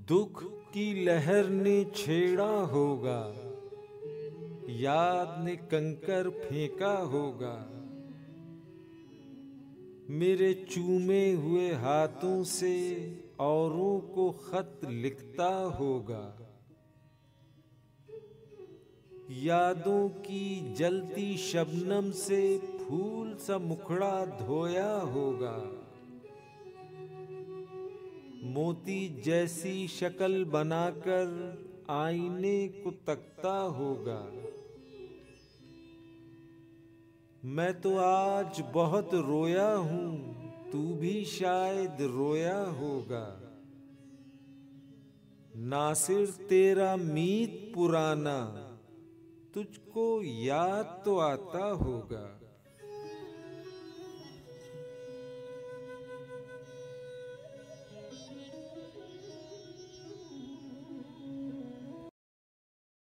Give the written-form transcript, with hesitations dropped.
दुख की लहर ने छेड़ा होगा, याद ने कंकर फेंका होगा, मेरे चूमे हुए हाथों से औरों को खत लिखता होगा। यादों की जलती शबनम से फूल सा मुखड़ा धोया होगा, मोती जैसी शक्ल बनाकर आईने को तकता होगा। मैं तो आज बहुत रोया हूँ, तू भी शायद रोया होगा। नासिर तेरा मीत पुराना तुझको याद तो आता होगा।